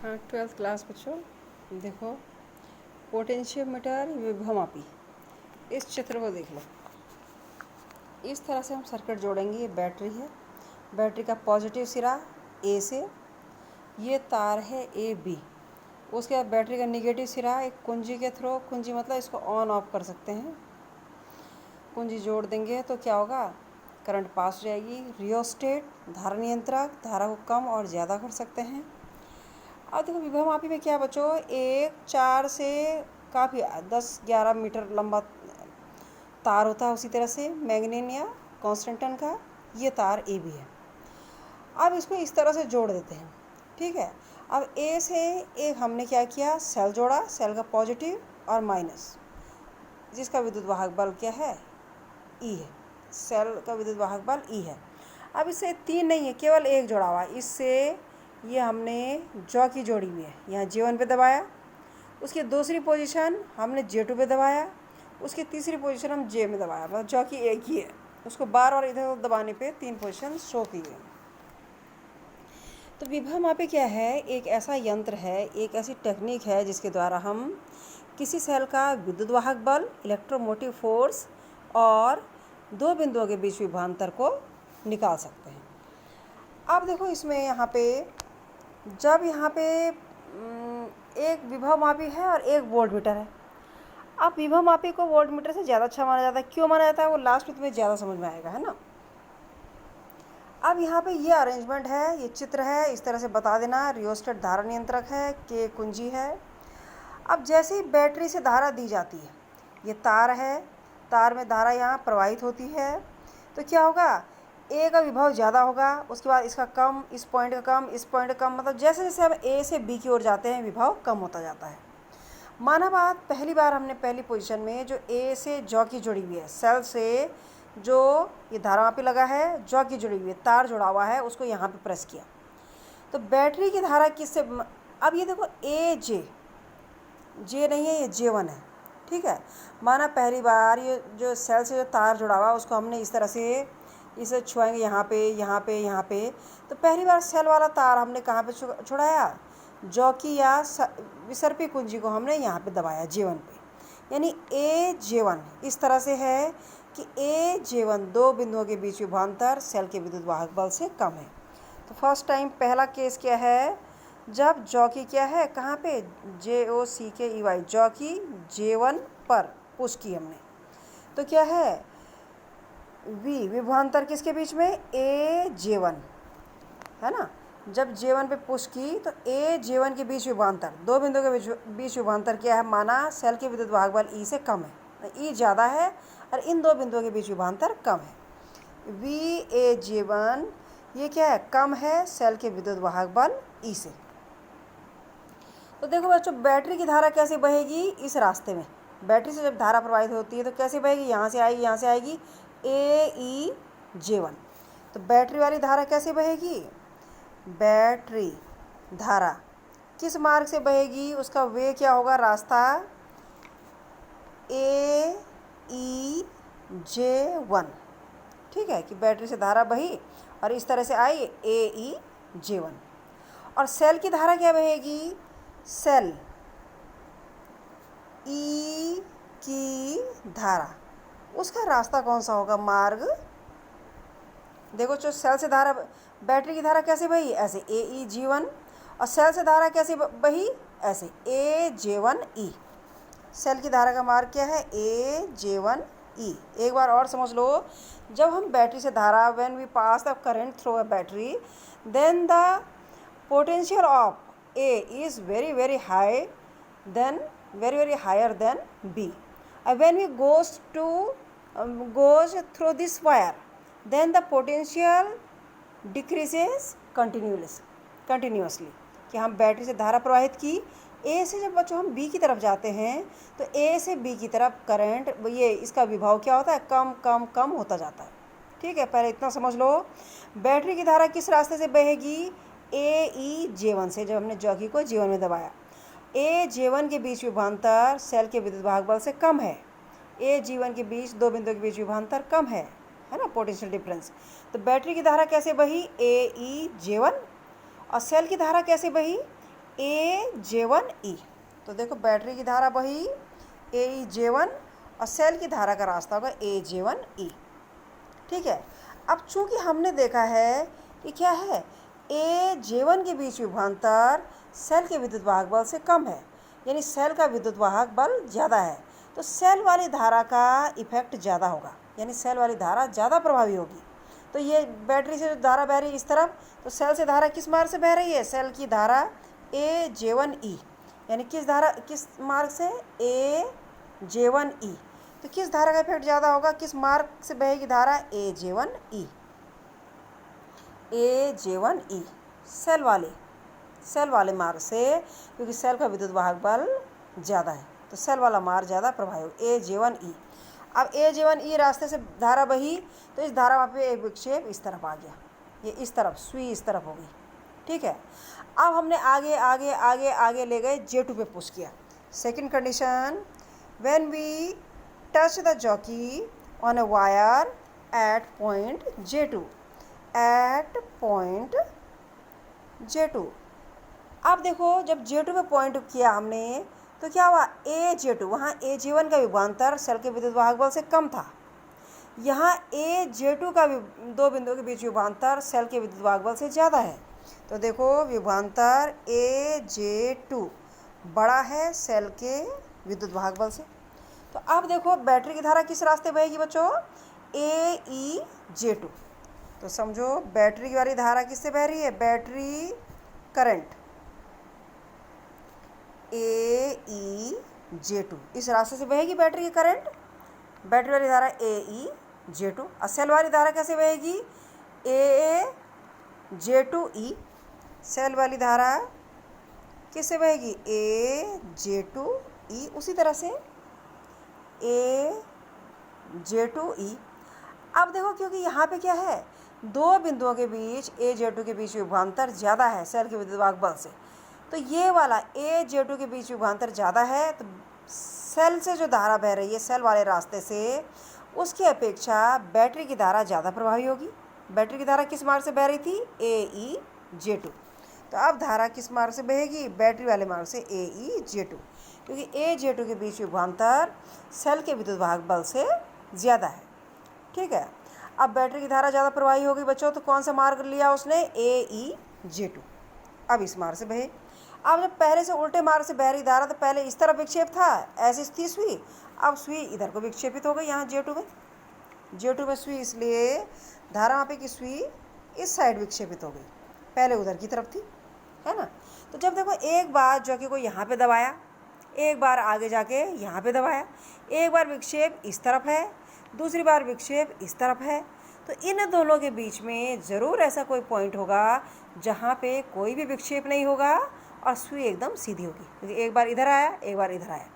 हाँ, 12th class बच्चों, देखो पोटेंशियोमीटर विभवमापी। इस चित्र को देख लो। इस तरह से हम सर्किट जोड़ेंगे। ये बैटरी है, बैटरी का पॉजिटिव सिरा ए से, ये तार है ए बी। उसके बाद बैटरी का निगेटिव सिरा एक कुंजी के थ्रू, कुंजी मतलब इसको ऑन ऑफ कर सकते हैं, कुंजी जोड़ देंगे तो क्या होगा, करंट पास हो जाएगी। रियोस्टेट धारा नियंत्रक, धारा को कम और ज़्यादा कर सकते हैं। अब देखो विभवमापी में क्या बच्चों, एक 4 से काफ़ी 10-11 मीटर लंबा तार होता है, उसी तरह से मैग्नीन या कॉन्स्टेंटन का ये तार ए भी है। अब इसको इस तरह से जोड़ देते हैं, ठीक है। अब ए से एक हमने क्या किया, सेल जोड़ा, सेल का पॉजिटिव और माइनस, जिसका विद्युत वाहक बल क्या है, ई है। सेल का विद्युत वाहक बल ई है। अब इससे 3 नहीं है, केवल एक जोड़ा हुआ है। इससे ये हमने जॉ की जोड़ी हुई है, यहाँ J1 पे दबाया, उसकी दूसरी पोजीशन हमने J2 पे दबाया, उसकी तीसरी पोजीशन हम J में दबाया, मतलब जॉ की एक ही है। उसको बार बार इधर दबाने पे 3 पोजीशन शो की गई। तो विभवमापी क्या है, एक ऐसा यंत्र है, एक ऐसी टेक्निक है जिसके द्वारा हम किसी सेल का विद्युत वाहक बल, इलेक्ट्रोमोटिव फोर्स और दो बिंदुओं के बीच विभवांतर को निकाल सकते हैं। अब देखो इसमें यहाँ पे, जब यहाँ पे एक विभवमापी है और एक वोल्टमीटर है। अब विभवमापी को वोल्टमीटर से ज़्यादा अच्छा माना जाता है। क्यों माना जाता है, वो लास्ट में तुम्हें ज़्यादा समझ में आएगा, है ना। अब यहाँ पे ये अरेंजमेंट है, ये चित्र है, इस तरह से बता देना। रियोस्टेट धारा नियंत्रक है, के कुंजी है। अब जैसे ही बैटरी से धारा दी जाती है, ये तार है, तार में धारा यहाँ प्रवाहित होती है, तो क्या होगा, ए का विभव ज़्यादा होगा, उसके बाद इसका कम, इस पॉइंट का कम, इस पॉइंट का कम, मतलब जैसे जैसे हम ए से बी की ओर जाते हैं विभव कम होता जाता है। माना बात, पहली बार हमने पहली पोजीशन में जो ए से जॉ की जुड़ी हुई है, सेल से जो ये धारामापी लगा है, जॉ की जुड़ी हुई है, तार जुड़ा हुआ है, उसको यहाँ पे प्रेस किया, तो बैटरी की धारा किससे, अब ये देखो ए जे नहीं है, ये J1 है, ठीक है। माना पहली बार ये जो सेल से जो तार जुड़ा हुआ उसको हमने इस तरह से इसे छुआएंगे, यहाँ पे यहाँ पे यहाँ पे, तो पहली बार सेल वाला तार हमने कहाँ पे छुड़ाया, जॉ की या विसर्पी कुंजी को हमने यहाँ पे दबाया J1 पे, यानी A J1 इस तरह से है कि A J1 दो बिंदुओं के बीच विभवांतर सेल के विद्युत वाहक बल से कम है। तो फर्स्ट टाइम पहला केस क्या है, जब जॉ की क्या है, कहाँ पे, JOCKEY, जॉ की J1 पर पुश की हमने, तो क्या है, विभवांतर किसके बीच में, A J1, है ना। जब J1 पे पुश की तो A J1 के बीच विभवांतर, दो बिंदुओं के बीच विभवांतर क्या है, माना सेल के विद्युत वाहक बल E से कम है, E ज़्यादा है और इन दो बिंदुओं के बीच विभवांतर कम है। VA J1 ये क्या है, कम है सेल के विद्युत वाहक बल E से। तो देखो बच्चों, बैटरी की धारा कैसे बहेगी, इस रास्ते में बैटरी से जब धारा प्रवाहित होती है तो कैसे बहेगी, यहाँ से आएगी, यहाँ से आएगी, AE J1। तो बैटरी वाली धारा कैसे बहेगी, बैटरी धारा किस मार्ग से बहेगी, उसका वे क्या होगा, रास्ता AE J1, ठीक है, कि बैटरी से धारा बही और इस तरह से आई AE J1। और सेल की धारा क्या बहेगी, सेल ई की धारा, उसका रास्ता कौन सा होगा, मार्ग, देखो जो सेल से धारा, बैटरी की धारा कैसे बही, ऐसे AE J1, और सेल से धारा कैसे बही, ऐसे AJ1E। सेल की धारा का मार्ग क्या है, AJ1E। एक बार और समझ लो, जब हम बैटरी से धारा, when we pass the current through a battery, then the potential of A is very very high, then very higher than B. When we goes through this wire, then the potential decreases continuously। कि हम battery से धारा प्रवाहित की, A से जब बच्चों हम B की तरफ जाते हैं तो A से B की तरफ करंट, ये इसका विभव क्या होता है, कम कम कम होता जाता है, ठीक है। पहले इतना समझ लो, बैटरी की धारा किस रास्ते से बहेगी, AE J1 से, जब हमने जॉकी को J1 में दबाया, A J1 के बीच विभवांतर सेल के विद्युत वाहक बल से कम है, A J1 के बीच दो बिंदुओं के बीच विभवांतर कम है ना, पोटेंशियल डिफरेंस। तो बैटरी की धारा कैसे बही, AE J1, और सेल की धारा कैसे बही, A J1E। तो देखो बैटरी की धारा वही AeJ1 और सेल की धारा का रास्ता होगा AJ1E। ठीक है। अब चूंकि हमने देखा है कि क्या है, AJ1 के बीच विभवांतर सेल के विद्युत वाहक बल से कम है, यानी सेल का विद्युत वाहक बल ज़्यादा है, तो सेल वाली धारा का इफेक्ट ज़्यादा होगा, यानी सेल वाली धारा ज़्यादा प्रभावी होगी। तो ये बैटरी से जो धारा बह रही है इस तरफ, तो सेल से धारा किस मार्ग से बह रही है, सेल की धारा AJ1E, यानी किस मार्ग से, AJ1E। तो किस धारा का इफेक्ट ज़्यादा होगा, किस मार्ग से बहेगी धारा, AJ1E। AJ1E सेल वाले मार्ग से, क्योंकि सेल का विद्युत वाहक बल ज़्यादा है, तो सेल वाला मार्ग ज़्यादा प्रभावी होगा, AJ1E। अब AJ1E रास्ते से धारा बही, तो इस धारा पे एक विक्षेप इस तरफ आ गया, ये इस तरफ, सुई इस तरफ हो गई। ठीक है। अब हमने आगे आगे आगे आगे ले गए, J2 पे पुश किया। Second condition, when we touch the jockey on a wire at point J2, अब देखो जब J2 पे पॉइंट किया हमने, तो क्या हुआ, AJ2, वहाँ AJ1 का विभवांतर सेल के विद्युत वाहक बल से कम था। यहाँ AJ2 का दो बिंदुओं के बीच विभवांतर सेल के विद्युत वाहक बल से ज़्यादा है। तो देखो विभवांतर AJ2 बड़ा है सेल के विद्युत वाहक बल से। तो अब देखो बैटरी की धारा किस रास्ते बहेगी बच्चों, AEJ2। तो समझो बैटरी वाली धारा किससे बह रही है, बैटरी करंट AEJ2 इस रास्ते से बहेगी बैटरी की करंट, बैटरी वाली धारा AEJ2। और सेल वाली धारा कैसे बहेगी, AJ2E। सेल वाली धारा किससे बहेगी, AJ2E। उसी तरह से AJ2E। अब देखो क्योंकि यहाँ पे क्या है, दो बिंदुओं के बीच AJ2 के बीच विभवांतर ज़्यादा है सेल के विद्युत वाहक बल से, तो ये वाला AJ2 के बीच विभवांतर ज़्यादा है, तो सेल से जो धारा बह रही है सेल वाले रास्ते से, उसकी अपेक्षा बैटरी की धारा ज़्यादा प्रभावी होगी। बैटरी की धारा किस मार्ग से बह रही थी, AEJ2। तो अब धारा किस मार्ग से बहेगी, बैटरी वाले मार्ग से AEJ2, क्योंकि AJ2 के बीच विभवांतर सेल के विद्युत वाहक बल से ज़्यादा है। ठीक है। अब बैटरी की धारा ज़्यादा प्रभावी होगी बच्चों, तो कौन सा मार्ग लिया उसने, AEJ2। अब इस मार्ग से बहे। अब जब पहले से उल्टे मार्ग से बह रही धारा, तो पहले इस तरफ विक्षेप था, ऐसी थी सुई, अब सुई इधर को विक्षेपित हो गई, यहाँ J2 में सुई, इसलिए धारा वहाँ पे की सुई इस साइड विक्षेपित हो गई, पहले उधर की तरफ थी, है ना। तो जब देखो एक बार जॉकी को यहाँ पे दबाया, एक बार आगे जाके यहाँ पे दबाया, एक बार विक्षेप इस तरफ है, दूसरी बार विक्षेप इस तरफ है, तो इन दोनों के बीच में ज़रूर ऐसा कोई पॉइंट होगा जहाँ पे कोई भी विक्षेप नहीं होगा और सुई एकदम सीधी होगी, क्योंकि एक बार इधर आया एक बार इधर आया।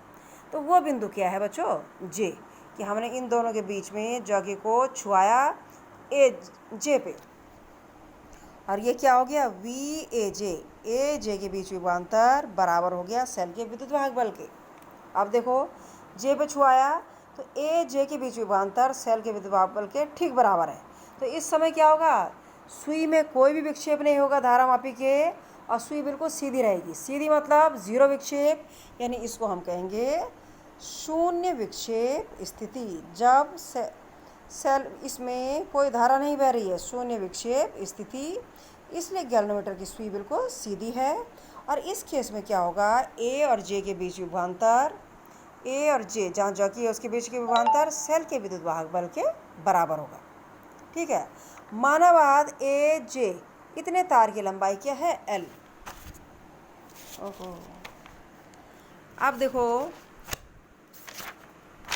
तो वो बिंदु क्या है बच्चों, J, कि हमने इन दोनों के बीच में जॉकी को छुआया J पे, और ये क्या हो गया, AJ के बीच विभवांतर बराबर हो गया सेल के विद्युत वाहक बल के। अब देखो J पे छुआया, तो AJ के बीच विभवांतर सेल के विद्युत वाहक बल के ठीक बराबर है। तो इस समय क्या होगा, सुई में कोई भी विक्षेप नहीं होगा धारा मापी के, और सुई बिल्कुल सीधी रहेगी। सीधी मतलब जीरो विक्षेप, यानी इसको हम कहेंगे शून्य विक्षेप स्थिति। जब सेल इसमें कोई धारा नहीं बह रही है, शून्य विक्षेप स्थिति, इसलिए गैल्वेनोमीटर की सुई बिल्कुल सीधी है। और इस केस में क्या होगा, A और J के बीच विभवांतर, A और J जहाँ जॉकी है उसके बीच के विभवांतर सेल के विद्युत वाहक बल के बराबर होगा। ठीक है। माना बाद AJ इतने तार की लंबाई क्या है, L। ओहो, अब देखो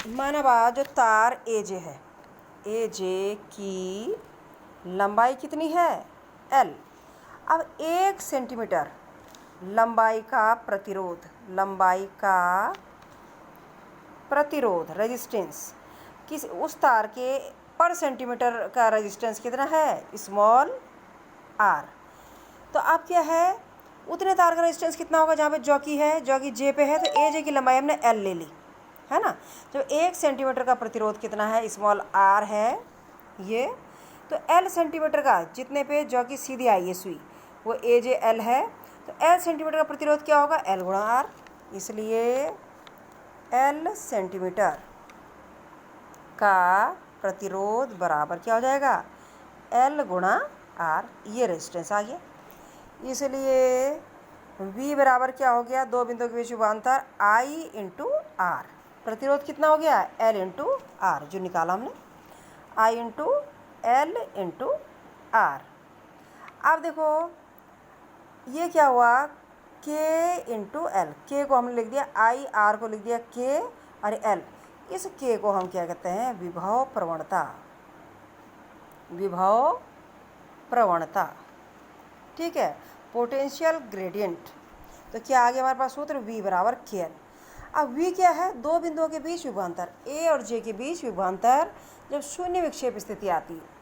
माना बाद जो तार AJ है, AJ की लंबाई कितनी है, L। अब 1 सेंटीमीटर लंबाई का प्रतिरोध रेजिस्टेंस किस उस तार के पर सेंटीमीटर का रेजिस्टेंस कितना है, स्मॉल r। तो अब क्या है, उतने तार का रेजिस्टेंस कितना होगा जहाँ पे जॉकी है, जॉकी J पे है, तो AJ की लंबाई हमने L ले ली, है ना। जो 1 सेंटीमीटर का प्रतिरोध कितना है, स्मॉल r है ये, तो L सेंटीमीटर का जितने पे जॉकी सीधी आई है सुई, वो AJ L है, तो तो L सेंटीमीटर का प्रतिरोध क्या होगा, L गुणा R, इसलिए L सेंटीमीटर का प्रतिरोध बराबर क्या हो जाएगा, L गुणा R, ये रेजिस्टेंस आ गया। इसलिए V बराबर क्या हो गया, दो बिंदुओं के बीच विभवांतर I इंटू R, प्रतिरोध कितना हो गया, L इंटू R, जो निकाला हमने, I into L into R। अब देखो ये क्या हुआ, K इंटू L, K को हमने लिख दिया I, R को लिख दिया K और L, इस K को हम क्या कहते हैं, विभव प्रवणता, विभव प्रवणता, ठीक है, पोटेंशियल ग्रेडियंट। तो क्या आ गया हमारे पास सूत्र, V बराबर KL। अब V क्या है, दो बिंदुओं के बीच विभवांतर, A और J के बीच विभवांतर जब शून्य विक्षेप स्थिति आती है।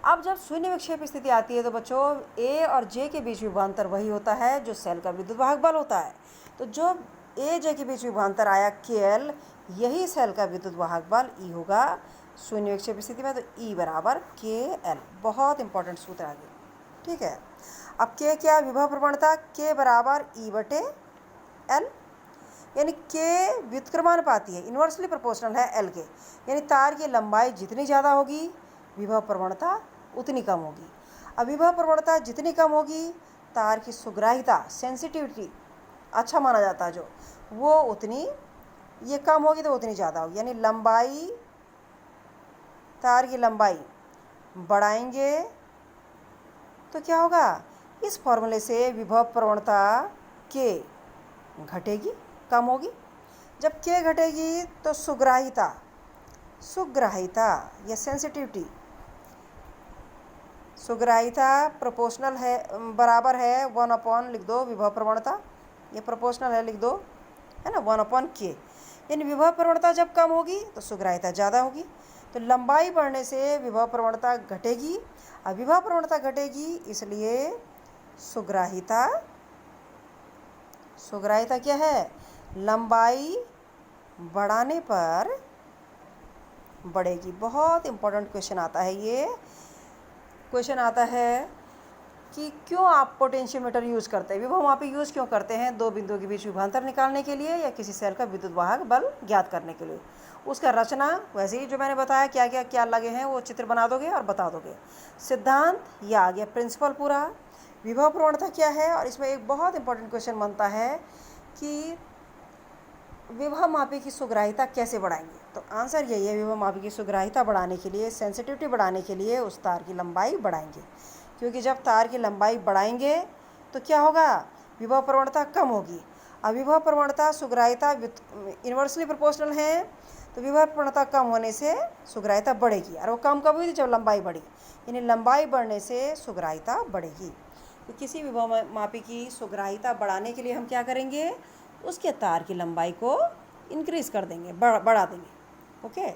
अब जब शून्य विक्षेप स्थिति आती है तो बच्चों A और J के बीच विभवांतर वही होता है जो सेल का विद्युत वाहक बल होता है। तो जो A J के बीच विभवांतर आया KL, यही सेल का विद्युत वाहक बल E होगा शून्य विक्षेप स्थिति में। तो E बराबर KL, बहुत इंपॉर्टेंट सूत्र आ गया, ठीक है। अब K क्या, विभव प्रवणता, K बराबर E बटे L, यानी K व्युत्क्रमानुपाती है, इन्वर्सली प्रोपोर्शनल है L के, यानी तार की लंबाई जितनी ज़्यादा होगी विभव प्रवणता उतनी कम होगी। अब विभव प्रवणता जितनी कम होगी तार की सुग्राहिता, सेंसिटिविटी अच्छा माना जाता है जो, वो उतनी, ये कम होगी तो उतनी ज़्यादा होगी, यानी लंबाई, तार की लंबाई बढ़ाएंगे तो क्या होगा, इस फॉर्मूले से विभव प्रवणता K घटेगी, कम होगी। जब K घटेगी तो सुग्राहिता, सुग्राहिता या सेंसिटिविटी, सुग्राहिता प्रोपोर्शनल है, बराबर है 1/, लिख दो विभव प्रवणता, ये प्रोपोर्शनल है लिख दो, है ना, 1/K, यानी विभव प्रवणता जब कम होगी तो सुग्राहिता ज़्यादा होगी। तो लंबाई बढ़ने से विभव प्रवणता घटेगी, अब विभव प्रवणता घटेगी इसलिए सुग्राहिता, सुग्राहिता क्या है, लंबाई बढ़ाने पर बढ़ेगी। बहुत इंपॉर्टेंट क्वेश्चन आता है ये, क्वेश्चन आता है कि क्यों आप पोटेंशियोमीटर यूज़ करते हैं, विभवमापी यूज़ क्यों करते हैं, दो बिंदुओं के बीच विभवांतर निकालने के लिए या किसी सेल का विद्युत वाहक बल ज्ञात करने के लिए। उसका रचना वैसे ही जो मैंने बताया, क्या क्या क्या लगे हैं वो चित्र बना दोगे और बता दोगे। सिद्धांत ये आ गया, प्रिंसिपल पूरा, विभव प्रवणता क्या है, और इसमें एक बहुत इंपॉर्टेंट क्वेश्चन बनता है कि विभवमापी की सुग्राहिता कैसे बढ़ाएंगे। तो आंसर यही है, विभवमापी की सुग्राहिता बढ़ाने के लिए, सेंसिटिविटी बढ़ाने के लिए उस तार की लंबाई बढ़ाएंगे, क्योंकि जब तार की लंबाई बढ़ाएंगे तो क्या होगा, विभव प्रवणता कम होगी। अब विभव प्रवणता सुग्राहिता इन्वर्सली प्रोपोर्शनल है, तो विभव प्रवणता कम होने से सुग्राहिता बढ़ेगी, और वो कम कब हुई थी, जब लंबाई बढ़ी, यानी लंबाई बढ़ने से सुग्राहिता बढ़ेगी। तो किसी विभवमापी की सुग्राहिता बढ़ाने के लिए हम क्या करेंगे, उसके तार की लंबाई को इंक्रीज कर देंगे, बढ़ा देंगे। ओके,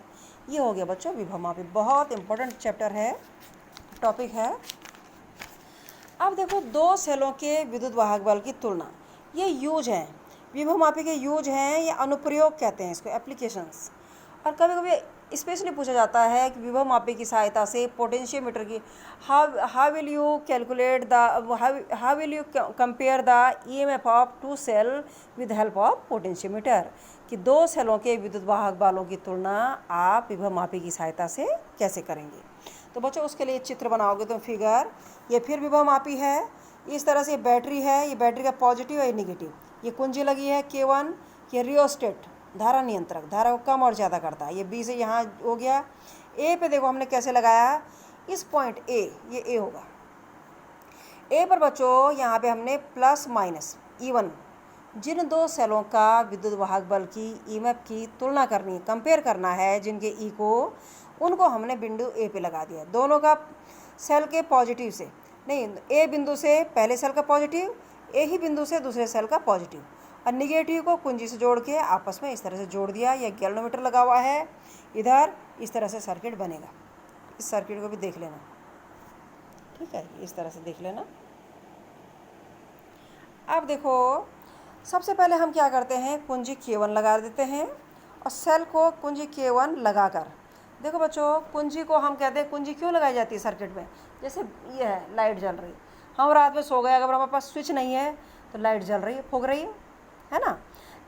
ये हो गया बच्चों विभवमापी, बहुत इंपॉर्टेंट चैप्टर है, टॉपिक है। अब देखो दो सेलों के विद्युत वाहक बल की तुलना, ये यूज हैं, विभवमापी के यूज हैं, ये अनुप्रयोग कहते हैं इसको, एप्लीकेशंस। और कभी कभी स्पेशली पूछा जाता है कि विभवमापी की सहायता से पोटेंशियोमीटर की how will you calculate the, how will you compare the EMF of two cell with help of potentiometer, कि दो सेलों के विद्युत वाहक बलों की तुलना आप विभवमापी की सहायता से कैसे करेंगे। तो बच्चों उसके लिए चित्र बनाओगे तो फिगर, ये फिर विभवमापी है, इस तरह से बैटरी है, ये बैटरी का पॉजिटिव है नेगेटिव, ये कुंजी लगी है K1, ये रियोस्टेट धारा नियंत्रक, धारा को कम और ज़्यादा करता है, ये B से यहाँ हो गया। A पे देखो हमने कैसे लगाया, इस पॉइंट A, ये A होगा, A पर बच्चों यहाँ पे हमने प्लस माइनस E1, जिन दो सेलों का विद्युत वाहक बल की ईएमएफ की तुलना करनी है, कंपेयर करना है जिनके E को, उनको हमने बिंदु A पे लगा दिया, दोनों का सेल के पॉजिटिव से, नहीं A बिंदु से पहले सेल का पॉजिटिव, A ही बिंदु से दूसरे सेल का पॉजिटिव, और निगेटिव को कुंजी से जोड़ के आपस में इस तरह से जोड़ दिया। यह गैल्वेनोमीटर लगा हुआ है इधर, इस तरह से सर्किट बनेगा, इस सर्किट को भी देख लेना, ठीक है, इस तरह से देख लेना। अब देखो सबसे पहले हम क्या करते हैं, कुंजी K1 लगा देते हैं, और सेल को कुंजी K1 लगाकर, देखो बच्चों कुंजी को हम कहते हैं, कुंजी क्यों लगाई जाती है सर्किट में, जैसे ये है लाइट जल रही, हम रात में सो गए, अगर हमारे पास स्विच नहीं है तो लाइट जल रही है, फूंक रही है ना।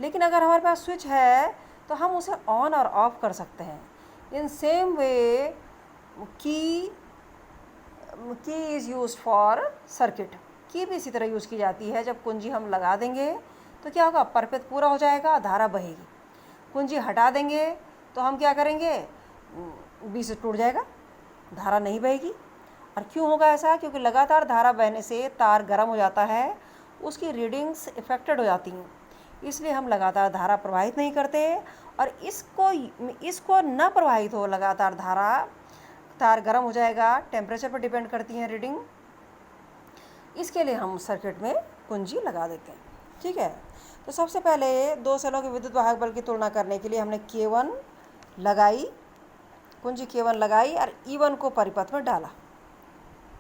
लेकिन अगर हमारे पास स्विच है तो हम उसे ऑन और ऑफ कर सकते हैं। इन सेम वे की इज़ यूज फॉर सर्किट। की भी इसी तरह यूज़ की जाती है। जब कुंजी हम लगा देंगे तो क्या होगा, परपथ पूरा हो जाएगा, धारा बहेगी। कुंजी हटा देंगे तो हम क्या करेंगे, बीच से टूट जाएगा, धारा नहीं बहेगी। और क्यों होगा ऐसा, क्योंकि लगातार धारा बहने से तार गर्म हो जाता है, उसकी रीडिंग्स इफेक्टेड हो जाती हैं। इसलिए हम लगातार धारा प्रवाहित नहीं करते। और इसको न प्रवाहित हो लगातार धारा, तार गर्म हो जाएगा, टेम्परेचर पर डिपेंड करती हैं रीडिंग, इसके लिए हम सर्किट में कुंजी लगा देते हैं। ठीक है, तो सबसे पहले दो सेलों के विद्युत वाहक बल की तुलना करने के लिए हमने K1 लगाई, कुंजी K1 लगाई और E1 को परिपथ में डाला।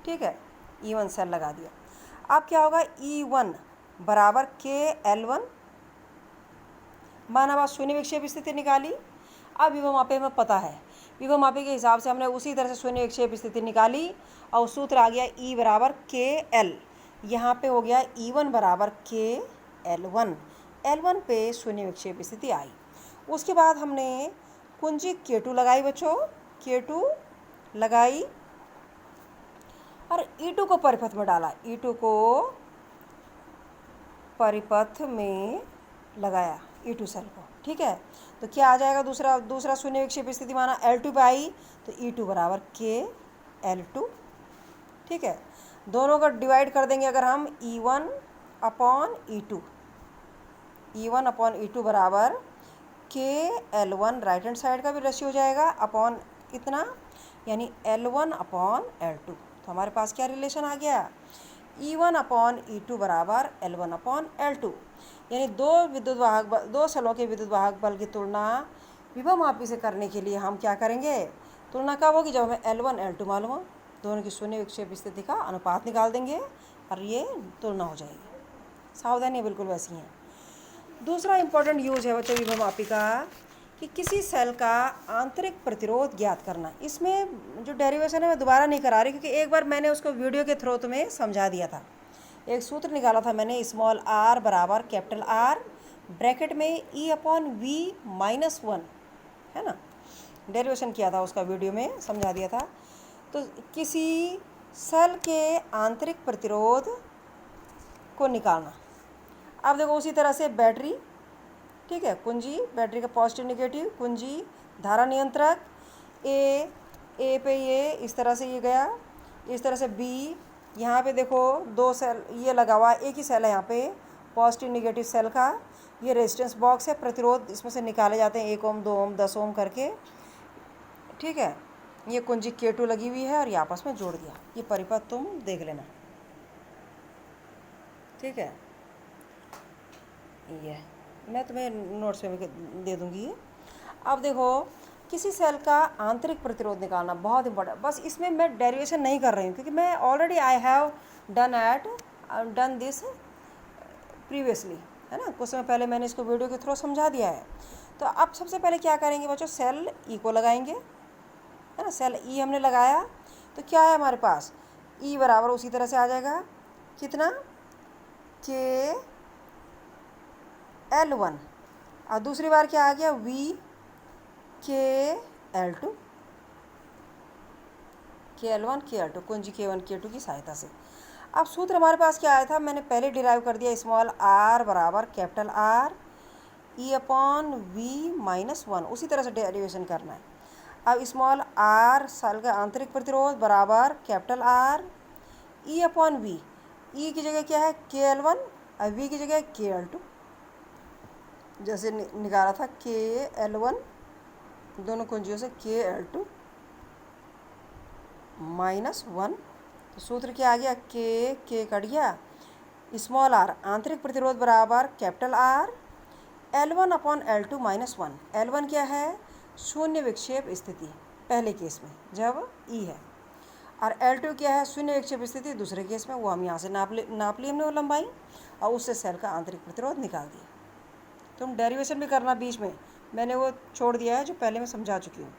ठीक है, E1 सेल लगा दिया। अब क्या होगा, E1 बराबर KL1, माना बात शून्य विक्षेप स्थिति निकाली। अब विभव मापी हमें पता है, विभव मापी के हिसाब से हमने उसी तरह से शून्य विक्षेप स्थिति निकाली और सूत्र आ गया E बराबर KL। यहाँ पे हो गया E1 बराबर KL1, L1 पे शून्य विक्षेप स्थिति आई। उसके बाद हमने कुंजी K2 लगाई बच्चों, K2 लगाई और E2 को परिपथ में डाला, E2 को परिपथ में लगाया, E2 सेल को। ठीक है, तो क्या आ जाएगा, दूसरा शून्य विक्षेप स्थिति माना L2 पे आई, तो E2 बराबर KL2। ठीक है, दोनों को डिवाइड कर देंगे अगर हम, E1 upon E2, E1 upon E2 बराबर KL1, राइट हैंड साइड का भी रेशियो हो जाएगा, अपॉन इतना, यानी L1 अपॉन L2। तो हमारे पास क्या रिलेशन आ गया, E1 अपॉन E2 बराबर L1 अपॉन L2। यानी दो सेलों के विद्युत वाहक बल की तुलना विभव मापी से करने के लिए हम क्या करेंगे, तुलना कब होगी, जब हमें L1 L2 मालूम हो, दोनों की शून्य विक्षेप स्थिति का अनुपात निकाल देंगे और ये तुलना हो जाएगी। सावधानी बिल्कुल वैसी है। दूसरा इंपॉर्टेंट यूज है बच्चों विभव मापी का, कि किसी सेल का आंतरिक प्रतिरोध ज्ञात करना। इसमें जो डेरिवेशन है मैं दोबारा नहीं करा रही, क्योंकि एक बार मैंने उसको वीडियो के थ्रू में समझा दिया था। एक सूत्र निकाला था मैंने, स्मॉल r बराबर कैपिटल R, ब्रैकेट में E अपॉन V माइनस 1, है ना, डेरिवेशन किया था उसका, वीडियो में समझा दिया था। तो किसी सेल के आंतरिक प्रतिरोध को निकालना। अब देखो उसी तरह से बैटरी, ठीक है, कुंजी बैटरी का पॉजिटिव निगेटिव, कुंजी धारा नियंत्रक, ए पे ये इस तरह से ये गया, इस तरह से B, यहाँ पे देखो दो सेल ये लगा हुआ, एक ही सेल है यहाँ पे पॉजिटिव निगेटिव सेल का। ये रेजिस्टेंस बॉक्स है, प्रतिरोध इसमें से निकाले जाते हैं 1 ओम 2 ओम 10 ओम करके। ठीक है, ये कुंजी K2 लगी हुई है और ये आपस में जोड़ दिया। ये परिपथ तुम देख लेना। ठीक है, ये मैं तुम्हें नोट्स में भी दे दूँगी ये। अब देखो किसी सेल का आंतरिक प्रतिरोध निकालना बहुत इंपॉर्टेंट। बस इसमें मैं डेरिवेशन नहीं कर रही हूँ, क्योंकि मैं already I have done this previously, है ना, कुछ समय पहले मैंने इसको वीडियो के थ्रू समझा दिया है। तो अब सबसे पहले क्या करेंगे बच्चों, सेल E को लगाएंगे, है ना, सेल E हमने लगाया तो क्या है हमारे पास, E बराबर उसी तरह से आ जाएगा, कितना, KL1, और दूसरी बार क्या आ गया, V KL2, KL1 KL2, कुंजी K1 K2 की सहायता से। अब सूत्र हमारे पास क्या आया था, मैंने पहले डिराइव कर दिया, स्मॉल r बराबर capital R, E upon V minus 1, उसी तरह से डेरिवेशन करना है। अब स्मॉल r सेल का आंतरिक प्रतिरोध बराबर capital R, E upon V, E की जगह क्या है KL1 और V की जगह KL2, जैसे निकाला था KL1 दोनों कुंजियों से KL2 माइनस 1। तो सूत्र क्या आ गया, K कट गया, स्मॉल r आंतरिक प्रतिरोध बराबर capital R, L1 upon L2 minus 1। L1 क्या है, शून्य विक्षेप स्थिति पहले केस में जब E है, और L2 क्या है, शून्य विक्षेप स्थिति दूसरे केस में, वो हम यहाँ से नाप ली हमने वो लंबाई, और उससे सेल का आंतरिक प्रतिरोध निकाल दिया। तुम डेरिवेशन भी करना बीच में, मैंने वो छोड़ दिया है जो पहले मैं समझा चुकी हूँ।